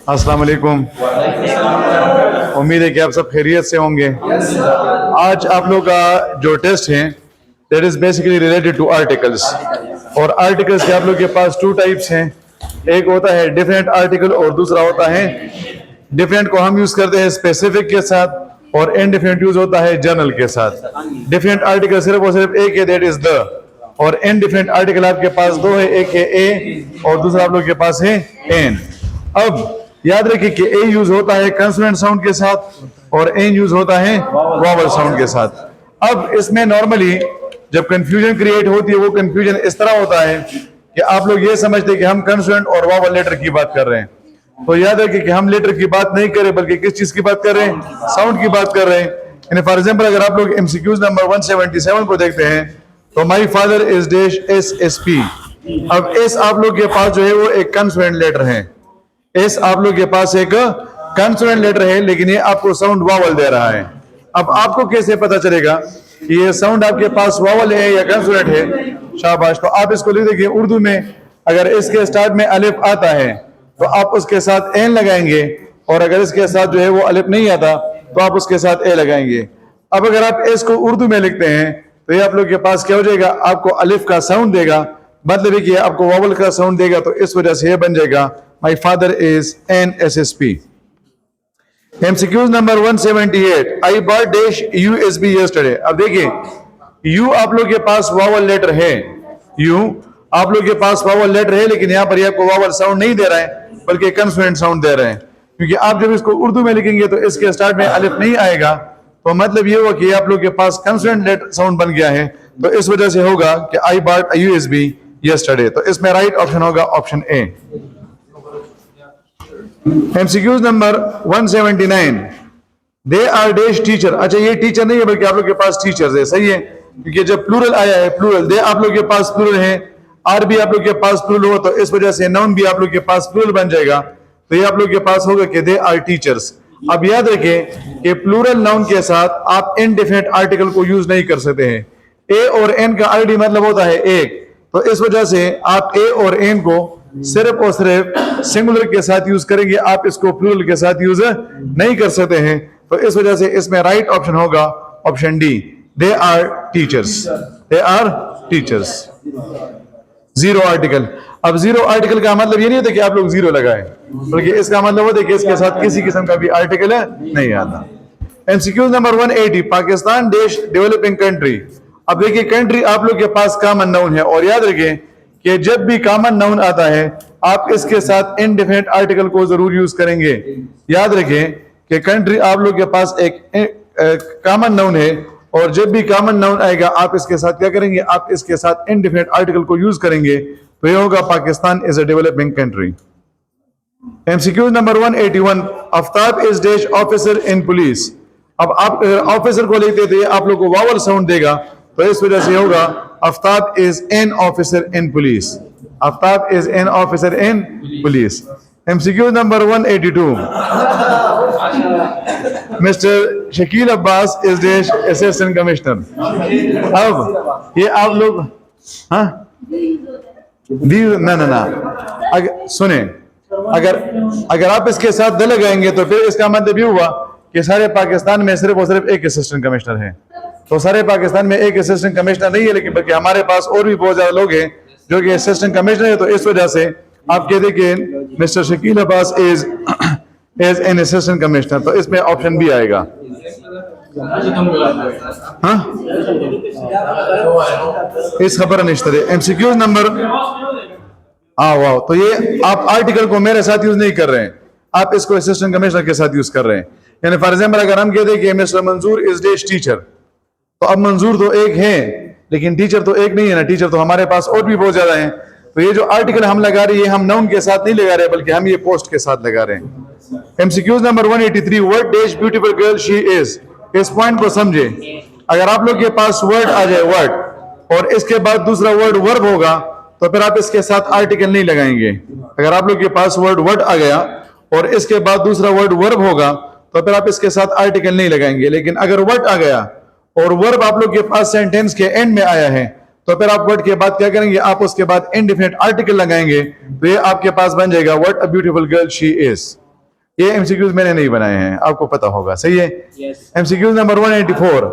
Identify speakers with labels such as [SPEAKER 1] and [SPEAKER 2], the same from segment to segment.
[SPEAKER 1] अस्सलाम वालेकुम। उम्मीद है कि आप सब खैरियत से होंगे। आज आप लोग का जो टेस्ट है that is basically related to articles. और आर्टिकल्स के आप लोग के पास टू टाइप्स हैं, एक होता है डिफरेंट आर्टिकल और दूसरा होता है डिफरेंट को हम यूज करते हैं स्पेसिफिक के साथ और इनडिफरेंट यूज होता है जनरल के साथ। डिफरेंट आर्टिकल सिर्फ और सिर्फ एक है, दैट इज द, और इनडिफरेंट आर्टिकल आपके पास दो है, एक है ए और दूसरा आप लोग के पास है एन। अब याद रखिए कि ए यूज होता है कंसोनेंट साउंड के साथ और एन यूज होता है वॉवल साउंड के साथ। अब इसमें नॉर्मली जब कंफ्यूजन क्रिएट होती है वो कंफ्यूजन इस तरह होता है कि आप लोग ये समझते हैं कि हम कंसोनेंट और वॉवल लेटर की बात कर रहे हैं। तो याद रखिए कि हम लेटर की बात नहीं कर रहे बल्कि किस चीज की बात कर रहे हैं, साउंड की बात कर रहे हैं। यानी फॉर एग्जांपल अगर आप लोग एमसीक्यूज नंबर 177 को देखते हैं तो my father is dash SSP। अब एस आप लोग के पास जो है वो एक कंसोनेंट लेटर है, एस आप लोग के पास एक कंसोनेंट लेटर है लेकिन ये आपको साउंड वावल दे रहा है। अब आपको कैसे पता चलेगा कि ये साउंड आपके पास वावल है या कंसोनेंट है? शाबाश। तो आप इसको लिख देखिए, उर्दू में अगर इसके स्टार्ट में अलिफ आता है तो आप उसके साथ एन लगाएंगे और अगर इसके साथ जो है वो अलिफ नहीं आता तो आप उसके साथ ए लगाएंगे। अब अगर आप एस को उर्दू में लिखते हैं तो ये आप लोग के पास क्या हो जाएगा, आपको अलिफ का साउंड देगा, मतलब है कि आपको वावल का साउंड देगा, तो इस वजह से ये बन जाएगा my father is an SSP। MCQ number 178, I bought dash USB yesterday. अब देखिए यू आप लोग के पास वावल लेटर है, यू आप लोग के पास वावल लेटर है लेकिन यहाँ पर ये आपको वावल साउंड नहीं दे रहा है बल्कि कंसोनेंट साउंड दे रहे हैं, क्योंकि आप जब इसको उर्दू में लिखेंगे तो इसके स्टार्ट में अलिफ नहीं आएगा, तो मतलब ये हुआ कि आप लोग के पास कंसोनेंट लेटर साउंड बन गया है, तो इस वजह से होगा कि आई बॉट USB यस्टरडे। तो इसमें राइट ऑप्शन होगा option A. MCQ number 179, they are dash teacher. अच्छा ये टीचर नहीं है बल्कि आप लोग के पास टीचर्स है, सही है, क्योंकि जब प्लूरल आया है, प्लूरल दे आप लोग के पास प्लूरल है, आर भी आप लोग के पास प्लूरल हो, तो इस वजह से नाउन भी आप लोग के पास प्लूरल बन जाएगा, तो ये आप लोग के पास होगा कि दे आर टीचर्स। अब याद रखें कि प्लूरल नाउन के साथ आप इनडिफिनिट आर्टिकल को यूज नहीं कर सकते हैं। ए और एन का आईडी मतलब होता है एक, तो इस वजह से आप ए और एन को सिर्फ और सिर्फ सिंगुलर के साथ यूज करेंगे, आप इसको प्लूरल के साथ यूज नहीं कर सकते हैं, तो इस वजह से इसमें राइट ऑप्शन होगा option D, they are teachers, they are teachers. Zero article. अब जीरो आर्टिकल का मतलब ये नहीं होता कि आप लोग जीरो लगाएं, बल्कि इसका मतलब होता है कि इसके साथ किसी किस्म का भी आर्टिकल नहीं आता। MCQ नंबर 180, पाकिस्तान देश डेवलपिंग कंट्री। अब देखिए कंट्री आप लोग के पास कॉमन नाउन है और याद रखें कि जब भी कॉमन नाउन आता है आप इसके साथ इनडिफिनिट आर्टिकल को जरूर यूज करेंगे। याद रखें कि कंट्री आप लोग के पास एक कॉमन नाउन है और जब भी कॉमन नाउन आएगा आप इसके साथ क्या करेंगे, आप इसके साथ इनडिफिनिट आर्टिकल को यूज करेंगे, तो ये होगा Pakistan is a developing country. MCQ number 181, Aftab is dash officer in police. अब आप ऑफिसर को लेते थे आप लोग को वावल साउंड देगा, तो इस वजह से होगा Aftab is an officer in police, Aftab is an officer in police. MCQ number 182, mister Shakeel Abbas is dash assistant commissioner. अब ये आप लोग हाँ ना सुने, अगर आप इसके साथ द लगाएंगे तो फिर इसका मतलब ये हुआ कि सारे पाकिस्तान में सिर्फ और सिर्फ एक असिस्टेंट कमिश्नर है, तो सारे पाकिस्तान में एक असिस्टेंट कमिश्नर नहीं है, लेकिन बल्कि हमारे पास और भी बहुत ज्यादा लोग हैं जो कि असिस्टेंट कमिश्नर है, तो इस वजह से आप कहते कि mister Shakeel Abbas is an assistant commissioner, तो इसमें ऑप्शन बी आएगा। हाँ इस खबर निश्तर MCQ नंबर वाह, तो ये आप आर्टिकल को मेरे साथ यूज नहीं कर रहे हैं, आप इसको असिस्टेंट कमिश्नर के साथ यूज कर रहे हैं। यानी फॉर एग्जाम्पल अगर हम कहते हैं कि मिस्टर मंजूर इज डैश टीचर, तो अब मंजूर तो एक है लेकिन टीचर तो एक नहीं है ना, टीचर तो हमारे पास और भी बहुत ज्यादा हैं, तो ये जो आर्टिकल हम लगा रहे हैं हम नाउन के साथ नहीं लगा रहे बल्कि हम ये पोस्ट के साथ लगा रहे हैं। MCQ number 183, what dash beautiful girl she is. इस पॉइंट को समझे, अगर आप लोग के पास वर्ड आ जाए वर्ड और इसके बाद दूसरा वर्ड वर्ब होगा तो फिर आप इसके साथ आर्टिकल नहीं लगाएंगे। अगर आप लोग के पास वर्ड आ गया और इसके बाद दूसरा वर्ड वर्ब होगा तो फिर आप इसके साथ आर्टिकल नहीं लगाएंगे, लेकिन अगर वर्ड आ गया और वर्ब आप लोग के पास सेंटेंस के एंड में आया है तो फिर आप वर्ड के बाद क्या करेंगे, आप उसके बाद इनडिफिनिट आर्टिकल लगाएंगे, तो ये आपके पास बन जाएगा what a beautiful girl she is. ये एमसीक्यूज मैंने नहीं बनाए हैं, आपको पता होगा, सही है। MCQs number 184,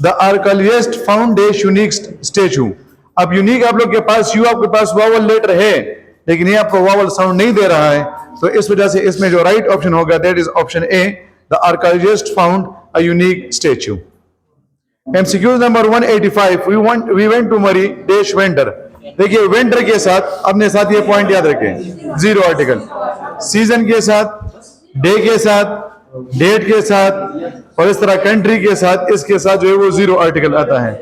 [SPEAKER 1] the earliest found dash unique statue. अब यूनिक आप लोग के पास यू, आपके पास वावल लेटर है, लेकिन ये आपको वावल साउंड नहीं दे रहा है, तो इस वजह से इसमें जो राइट ऑप्शन होगा that is option A, the earliest found a unique statue. MCQs number 185, we went to Murree dash winter. देखिए वेंटर के साथ अपने साथ ये पॉइंट याद रखें, जीरो आर्टिकल, सीजन के साथ, डे के साथ, डेट के साथ और इस तरह कंट्री के साथ, इसके साथ जो है वो जीरो आर्टिकल आता है।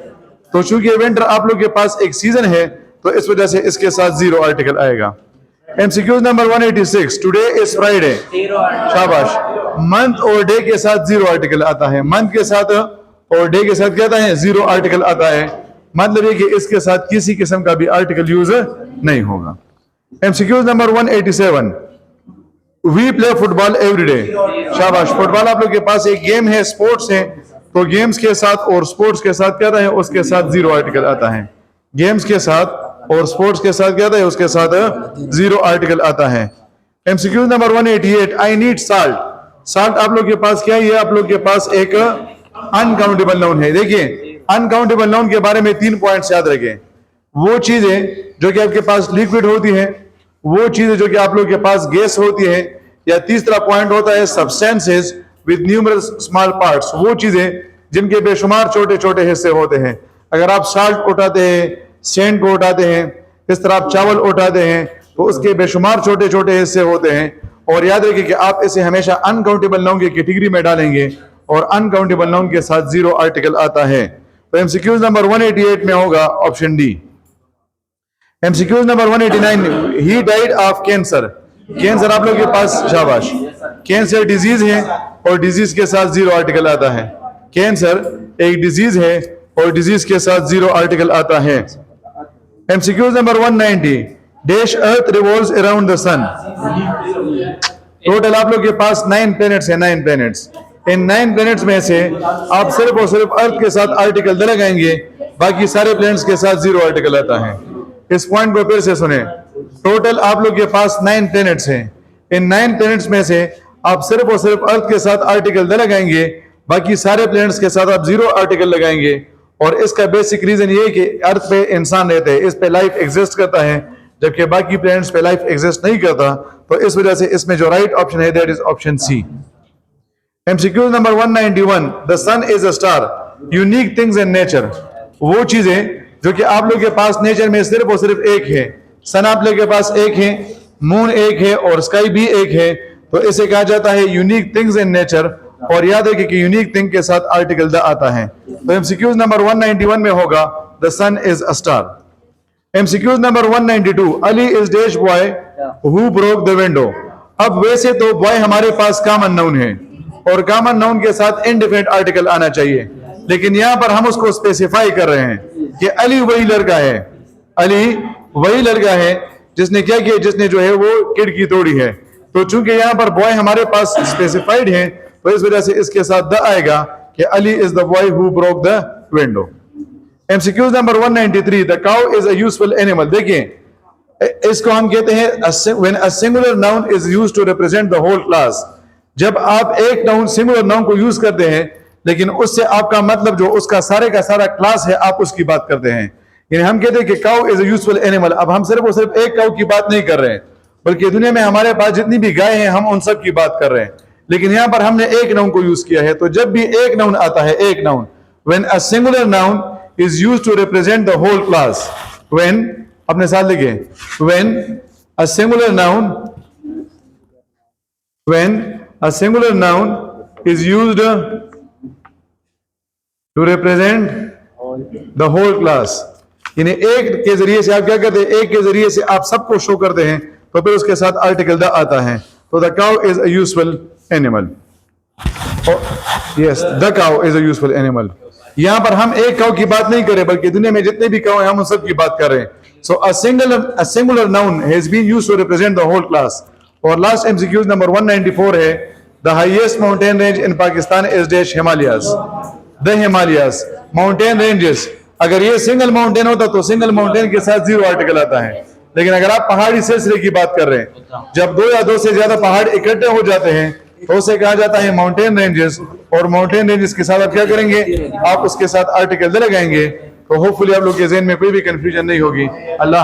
[SPEAKER 1] तो चूंकि वेंटर आप लोग के पास एक सीजन है तो इस वजह से इसके साथ जीरो आर्टिकल आएगा। MCQs number 186, today is Friday, शाबाश। मंथ और डे के साथ जीरो आर्टिकल आता है, मंथ के साथ और डे के साथ क्या आता है, जीरो आर्टिकल आता है, मतलब है कि इसके साथ किसी किस्म का भी आर्टिकल यूज नहीं होगा। MCQs number 187, we play football every day, शाबाश। फुटबॉल आप लोग के पास एक गेम है, स्पोर्ट्स है, तो गेम्स के साथ और स्पोर्ट्स के साथ क्या आता है, उसके साथ जीरो आर्टिकल आता है। गेम्स के साथ और स्पोर्ट्स के साथ क्या आता है, उसके साथ जीरो आर्टिकल आता है। MCQs number 188, I need salt. Salt आप लोग के पास क्या है, ये आप लोग के पास एक अनकाउंटेबल नाउन है। देखिए अनकाउंटेबल नाउन के बारे में 3 पॉइंट्स याद रखें। वो चीजें जो कि आपके पास लिक्विड होती है, वो चीजें जो कि आप लोग के पास गैस होती है, या तीसरा पॉइंट होता है substances with numerous small parts, वो चीजें जिनके बेशुमार छोटे छोटे हिस्से होते हैं। अगर आप साल्ट उठाते हैं, सैंड को उठाते हैं, इस तरह आप चावल उठाते हैं, तो उसके बेशुमार छोटे छोटे हिस्से होते हैं। और याद रखिए कि आप इसे हमेशा अनकाउंटेबल नाउन की कैटेगरी में डालेंगे और अनकाउंटेबल नाउन के साथ जीरो आर्टिकल आता है। तो एमसीक्यूज नंबर 188 में होगा option D. MCQs number 189, he died of cancer. Cancer आप लोग के पास, शाबाश, कैंसर डिजीज है और डिजीज के साथ जीरो आर्टिकल आता है। कैंसर एक डिजीज है और डिजीज के साथ जीरो आर्टिकल आता है। MCQs number 190, dash earth revolves around the sun. Total आप लोग के पास 9 प्लैनेट्स हैं, 9 प्लैनेट्स। इन 9 प्लैनेट्स में से आप सिर्फ और सिर्फ अर्थ के साथ आर्टिकल दे लगाएंगे, बाकी सारे प्लैनेट्स के साथ जीरो आर्टिकल आता है। इस पॉइंट को फिर से सुने, टोटल आप लोग के पास 9 प्लैनेट्स हैं। इन 9 प्लैनेट्स में से आप सिर्फ और सिर्फ अर्थ के साथ आर्टिकल दे लगाएंगे, बाकी सारे प्लैनेट्स के साथ आप जीरो आर्टिकल लगाएंगे। और इसका बेसिक रीजन ये है कि अर्थ पे इंसान रहते हैं, इस पे लाइफ एग्जिस्ट करता है, जबकि बाकी प्लैनेट्स पे लाइफ एग्जिस्ट नहीं करता। तो इस वजह से इसमें जो राइट ऑप्शन है that is option C. MCQs number 191, the sun is a star, unique things in nature. वो चीजें जो कि आप लोग के पास नेचर में सिर्फ और सिर्फ एक है। सन आप लोग के पास एक है, मून एक है और स्काई भी एक है, तो इसे कहा जाता है यूनिक थिंग्स इन नेचर। और याद रखिए कि यूनिक थिंग के साथ आर्टिकल द आता है। तो एमसीक्यूज नंबर 191 में होगा the sun is a star. MCQs number 192, Ali is dash boy who broke the window. अब वैसे तो बॉय हमारे पास कॉमन नाउन है और कॉमन नाउन के साथ इनडिफिनिट आर्टिकल आना चाहिए, लेकिन यहां पर हम उसको स्पेसिफाई कर रहे हैं कि अली वही लड़का है, अली वही लड़का है जिसने क्या किया, जिसने जो है वो खिड़की तोड़ी है। तो चूंकि यहां पर बॉय हमारे पास स्पेसिफाइड है, तो इस वजह से इसके साथ द आएगा कि Ali is the boy who broke the window. MCQs number 193, the cow is a useful animal. देखिए इसको हम कहते हैं when a singular noun is used to represent the whole class. जब आप एक नाउन, सिंगुलर नाउन को यूज करते हैं, लेकिन उससे आपका मतलब जो उसका सारे का सारा क्लास है, आप उसकी बात करते हैं। यानी हम कहते हैं कि cow is a useful animal. अब हम सिर्फ और सिर्फ एक काउ की बात नहीं कर रहे हैं, बल्कि दुनिया में हमारे पास जितनी भी गाय हैं हम उन सब की बात कर रहे हैं, लेकिन यहां पर हमने एक नाउन को यूज किया है। तो जब भी एक नाउन आता है, एक noun, when a singular noun is used to represent the whole class, when, अपने साथ लिखिए, when a singular noun, when a singular noun is used to represent the whole class, यानी एक के जरिए से आप क्या करते हैं, एक के जरिए से आप सबको शो करते हैं, तो फिर उसके साथ आर्टिकल द आता है। तो the cow is a useful animal. Yes, the cow is a useful animal. यहां पर हम एक काउ की बात नहीं कर रहे, बल्कि दुनिया में जितने भी काउ हैं हम उन सब की बात कर रहे हैं। So a singular noun has been used to represent the whole class. और लास्ट एमसीक्यू नंबर 194 है, the highest mountain range in Pakistan is dash Himalayas. The Himalayas mountain ranges, अगर ये सिंगल माउंटेन होता तो सिंगल माउंटेन के साथ जीरो आर्टिकल आता है, लेकिन अगर आप पहाड़ी सिलसिले की बात कर रहे हैं, जब 2 या 2 से ज्यादा पहाड़ इकट्ठे हो जाते हैं तो उसे कहा जाता है माउंटेन रेंजेस। और माउंटेन रेंजेस के साथ आप क्या करेंगे, आप उसके साथ आर्टिकल लगाएंगे, तो होपफुली आप लोग के ज़हन में कोई भी कंफ्यूजन नहीं होगी। अल्लाह